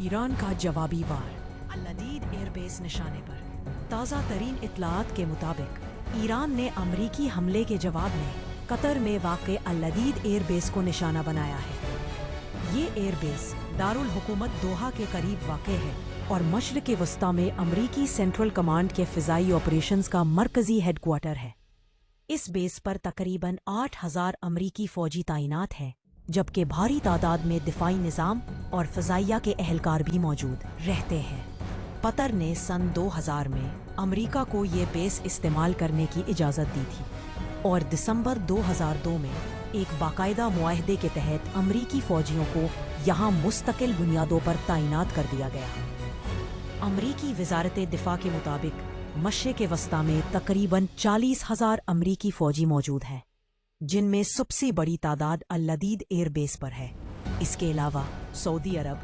ایران کا جوابی وار العدید air base نشانے پر۔ تازہ ترین اطلاعات کے مطابق ایران نے امریکی حملے کے جواب میں قطر میں واقع العدید ایئر بیس کو نشانہ بنایا ہے۔ یہ ایئر بیس دارالحکومت دوحہ کے قریب واقع ہے اور مشرق وسطیٰ میں امریکی سینٹرل کمانڈ کے فضائی آپریشنز کا مرکزی ہیڈ کوارٹر ہے۔ اس بیس پر تقریباً 8,000 امریکی فوجی تعینات ہیں، جبکہ بھاری تعداد میں دفاعی نظام اور فضائیہ کے اہلکار بھی موجود رہتے ہیں۔ قطر نے سن 2000 میں امریکہ کو یہ بیس استعمال کرنے کی اجازت دی تھی اور دسمبر 2002 میں ایک باقاعدہ معاہدے کے تحت امریکی فوجیوں کو یہاں مستقل بنیادوں پر تعینات کر دیا گیا۔ امریکی وزارت دفاع کے مطابق مشرق وسطیٰ میں تقریباً 40,000 امریکی فوجی موجود ہیں، جن میں سب سے بڑی تعداد العدید ایئر بیس پر ہے۔ اس کے علاوہ سعودی عرب،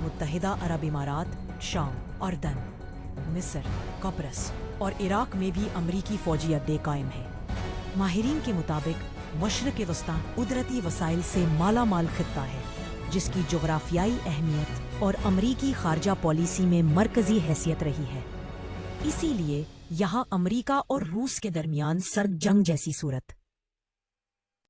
متحدہ عرب امارات، شام، اردن، مصر، قبرص اور عراق میں بھی امریکی فوجی اڈے قائم ہیں۔ ماہرین کے مطابق مشرق وسطیٰ قدرتی وسائل سے مالا مال خطہ ہے، جس کی جغرافیائی اہمیت اور امریکی خارجہ پالیسی میں مرکزی حیثیت رہی ہے۔ اسی لیے یہاں امریکہ اور روس کے درمیان سرد جنگ جیسی صورت